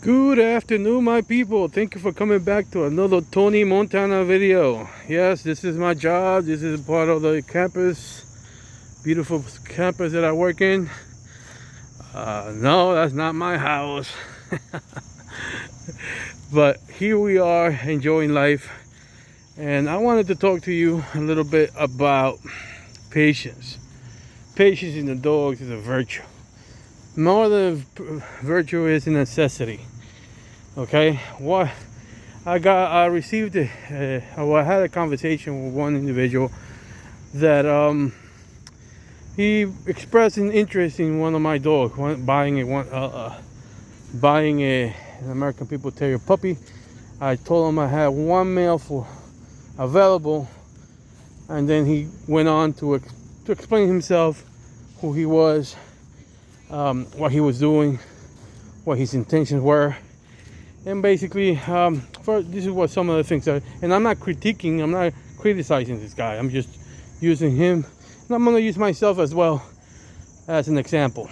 Good afternoon, my people. Thank you for coming back to another Tony Montana video. Yes, this is my job. This is part of the campus, beautiful campus that I work in. No, that's not my house. But here we are enjoying life. And I wanted to talk to you a little bit about patience. Patience in the dogs is a virtue. More than virtue is a necessity. Okay, what I received I had a conversation with one individual that he expressed an interest in one of my dogs, buying an American People Terrier puppy. I told him I had one male available, and then he went on to explain himself, who he was, what he was doing, what his intentions were. And basically, this is what some of the things are. And I'm not criticizing this guy. I'm just using him. And I'm going to use myself as well as an example.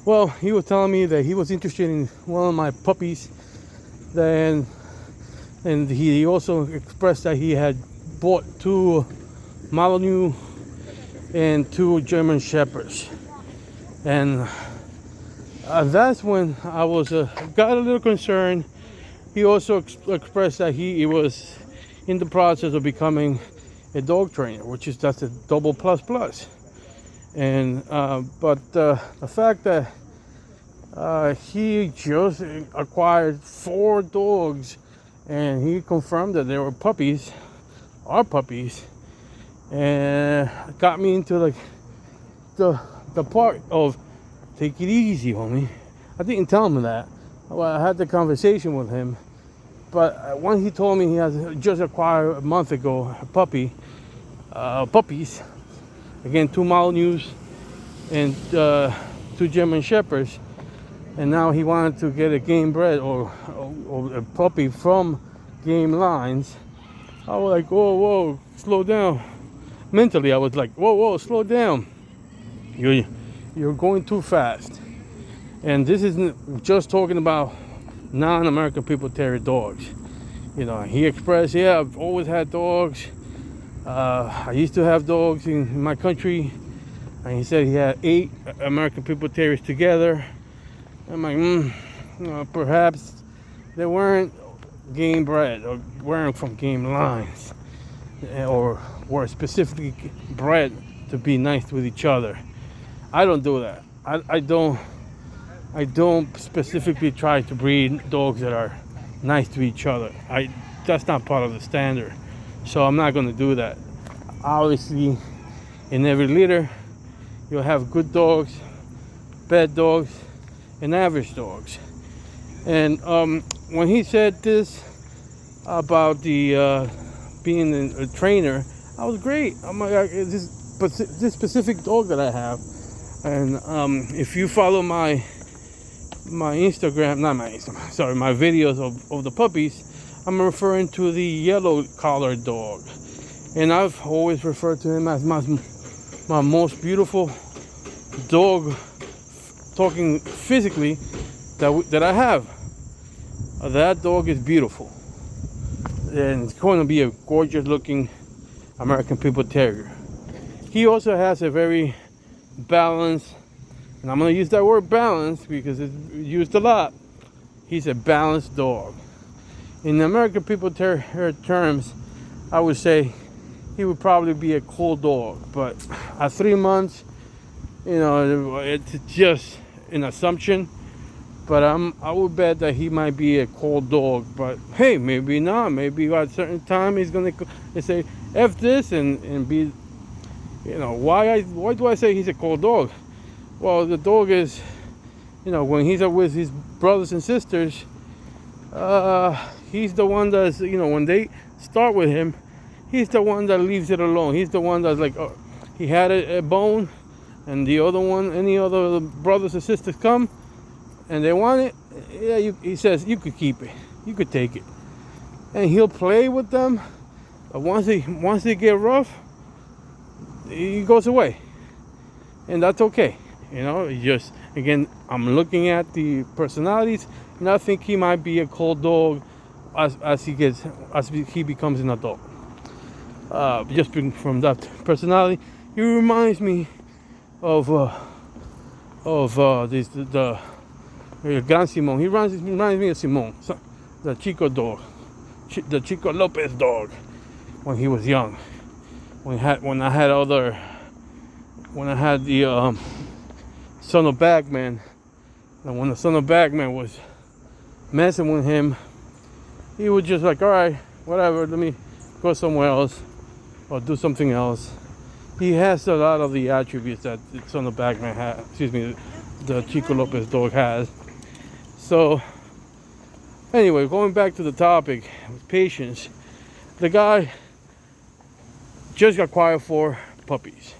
Well, he was telling me that he was interested in one of my puppies. And he also expressed that he had bought 2 Malinois and 2 German Shepherds. And that's when I was got a little concerned. He also expressed that he was in the process of becoming a dog trainer, that's a double plus. And but the fact that he just acquired 4 dogs, and he confirmed that they were puppies, and got me into the part of, take it easy, homie. I didn't tell him that. Well, I had the conversation with him, but when he told me he had just acquired a month ago a puppies, again 2 Malinois and 2 German Shepherds, and now he wanted to get a game bred or a puppy from game lines. I was like, whoa, slow down. Mentally, I was like, whoa, slow down. You're going too fast. And this isn't just talking about non-American People Terrier dogs. You know, he expressed, yeah, I've always had dogs. I used to have dogs in my country. And he said he had 8 American People Terriers together. I'm like, perhaps they weren't game bred or weren't from game lines, or were specifically bred to be nice with each other. I don't do that. I don't specifically try to breed dogs that are nice to each other. That's not part of the standard. So I'm not going to do that. Obviously, in every litter, you'll have good dogs, bad dogs, and average dogs. And when he said this about the being a trainer, I was great. I'm like, this specific dog that I have. And if you follow my Instagram, my videos of the puppies, I'm referring to the yellow collared dog. And I've always referred to him as my most beautiful dog, talking physically, that I have. That dog is beautiful. And it's going to be a gorgeous looking American People Terrier. He also has a very balanced, and I'm going to use that word balance because it's used a lot. He's a balanced dog. In the American People Terrier terms, I would say he would probably be a cool dog. But at 3 months, it's just an assumption. But I would bet that he might be a cold dog. But hey, maybe not. Maybe at a certain time he's going to say F this and be. Why do I say he's a cold dog? Well, the dog is, when he's with his brothers and sisters, he's the one that's, when they start with him, he's the one that leaves it alone. He's the one that's like, he had a bone, and the other one, any other brothers and sisters come, and they want it, yeah, he says, you could keep it, you could take it. And he'll play with them, but once they get rough, he goes away, and that's okay. Again, I'm looking at the personalities, and I think he might be a cold dog as he becomes an adult. Just from that personality, he reminds me of the Gran Simon. He reminds me of Simon, the Chico dog, the Chico Lopez dog, when he was young. When I had the son of Bagman, and when the son of Bagman was messing with him, he was just like, all right, whatever, let me go somewhere else or do something else. He has a lot of the attributes that the son of Bagman has. Excuse me, the Chico Lopez dog has. So, anyway, going back to the topic with patience, the guy just got acquired 4 puppies,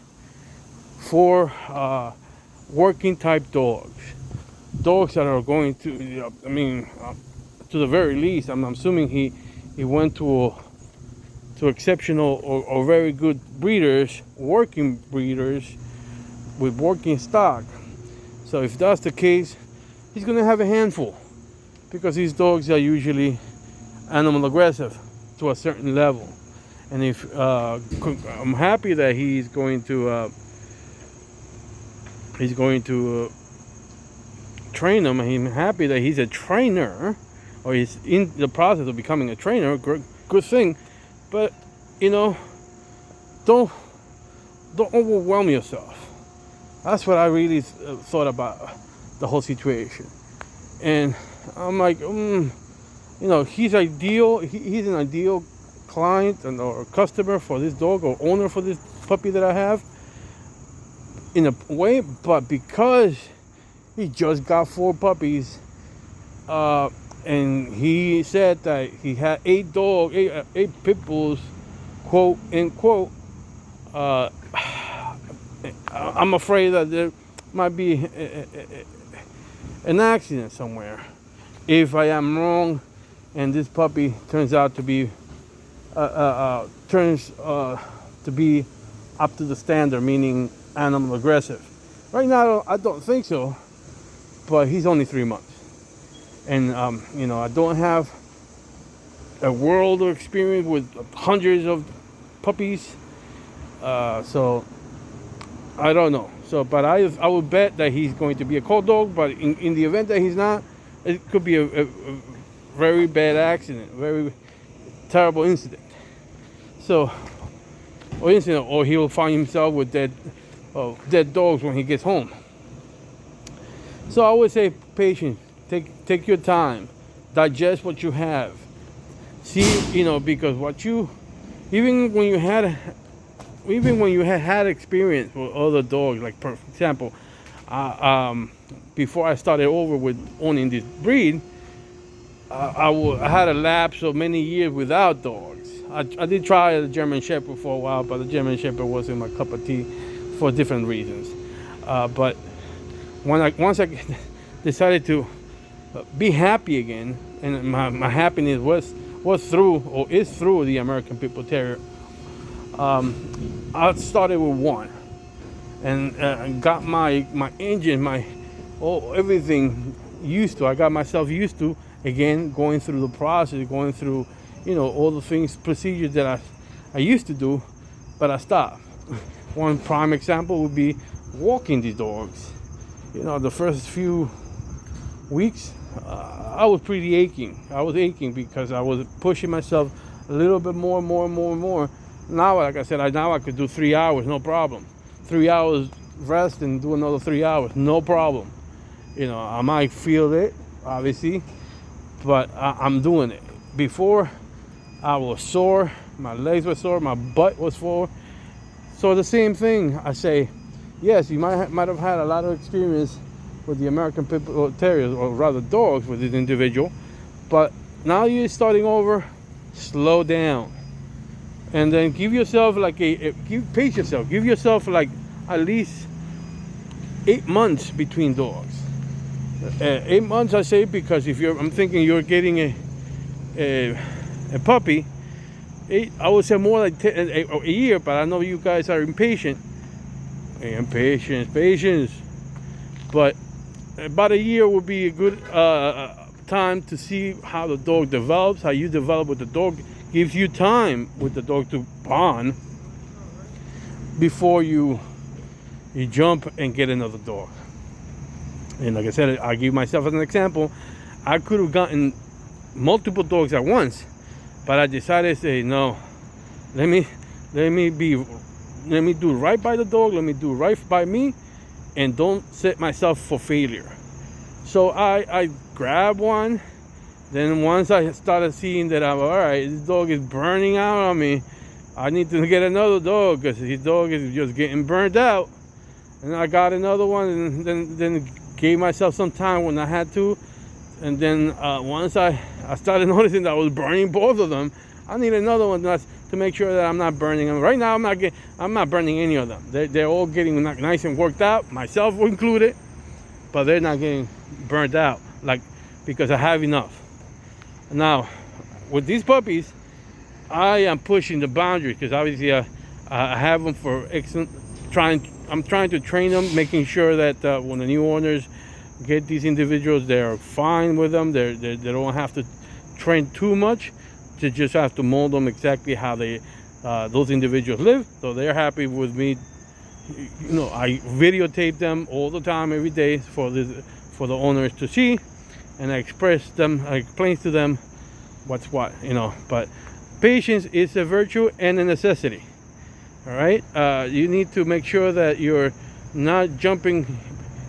4 working type dogs that are going to, to the very least, I'm assuming he went to exceptional or very good breeders, working breeders with working stock. So if that's the case, he's going to have a handful, because these dogs are usually animal aggressive to a certain level. And if I'm happy that he's going to train them. I'm happy that he's a trainer, or he's in the process of becoming a trainer. Good thing, but don't overwhelm yourself. That's what I really thought about the whole situation. And I'm like, he's ideal. He's an ideal client or customer for this dog, or owner for this puppy that I have, in a way. But because he just got 4 puppies, and he said that he had 8 Pitbulls, quote unquote, I'm afraid that there might be an accident somewhere. If I am wrong, and this puppy turns out to be up to the standard, meaning animal aggressive. Right now, I don't think so, but he's only 3 months, and I don't have a world of experience with hundreds of puppies, so I don't know. So, but I would bet that he's going to be a cold dog. But in the event that he's not, it could be a very bad accident, very terrible incident. So, or he will find himself with dead dogs when he gets home. So I would say patience. Take your time, digest what you have. See, because even when you had experience with other dogs, like for example, before I started over with owning this breed, I had a lapse of many years without dogs. I did try the German Shepherd for a while, but the German Shepherd wasn't my cup of tea for different reasons. But once I decided to be happy again, and my happiness was through the American Pitbull Terrier. I started with 1, and got my engine, everything used to. I got myself used to, again, going through the process, going through, all the procedures that I used to do, but I stopped. One prime example would be walking these dogs. The first few weeks, I was pretty aching. I was aching because I was pushing myself a little bit more. Now, like I said, now I could do 3 hours, no problem. 3 hours rest and do another 3 hours, no problem. I might feel it, obviously, but I'm doing it. Before, I was sore, my legs were sore, my butt was sore. So the same thing, I say, yes, you might have had a lot of experience with the American Pitbull Terriers, or rather dogs, with this individual, but now you're starting over. Slow down. And then give yourself pace yourself. Give yourself at least 8 months between dogs. 8 months, I say, because I'm thinking you're getting a puppy. I would say more like a year, but I know you guys are impatient. Patience. But about a year would be a good time to see how the dog develops, how you develop with the dog. Gives you time with the dog to bond before you jump and get another dog. And like I said, I'll give myself as an example. I could have gotten multiple dogs at once, but I decided to say no. Let me do right by the dog. Let me do right by me, and don't set myself for failure. So I grabbed one. Then once I started seeing that I'm all right, this dog is burning out on me, I need to get another dog because his dog is just getting burned out. And I got another one, and then gave myself some time when I had to. And then once I started noticing that I was burning both of them, I need another one to make sure that I'm not burning them. Right now, I'm not burning any of them. They're all getting nice and worked out, myself included, but they're not getting burned out because I have enough. Now, with these puppies, I am pushing the boundaries because obviously I have them for excellent. I'm trying to train them, making sure that when the new owners get these individuals, they're fine with them. They don't have to train too much. They just have to mold them exactly how those individuals live. So they're happy with me. You know, I videotape them all the time, every day for the owners to see. And I explain to them what's what, you know. But patience is a virtue and a necessity. All right, you need to make sure that you're not jumping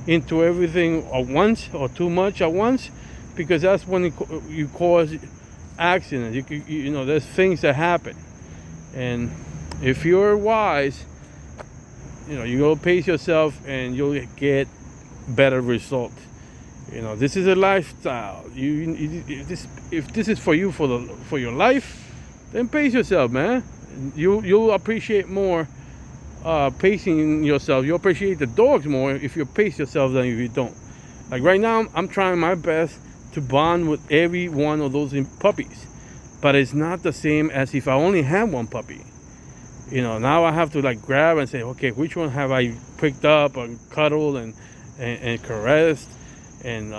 into everything at once or too much at once, because that's when you cause accidents. You know, there's things that happen, and if you're wise, you know, you go pace yourself and you'll get better results. You know, this is a lifestyle. If this is for you for your life, then pace yourself, man. You'll appreciate more pacing yourself. You'll appreciate the dogs more if you pace yourself than if you don't. Like right now, I'm trying my best to bond with every one of those puppies, but it's not the same as if I only had one puppy. You know, now I have to like grab and say, okay, which one have I picked up and cuddled and caressed and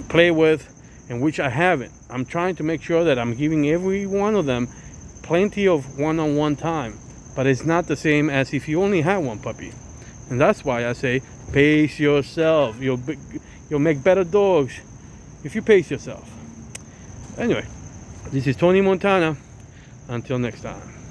play with, and which I haven't. I'm trying to make sure that I'm giving every one of them plenty of one-on-one time, but it's not the same as if you only have one puppy. And that's why I say pace yourself. You'll make better dogs if you pace yourself. Anyway, this is Tony Montana. Until next time.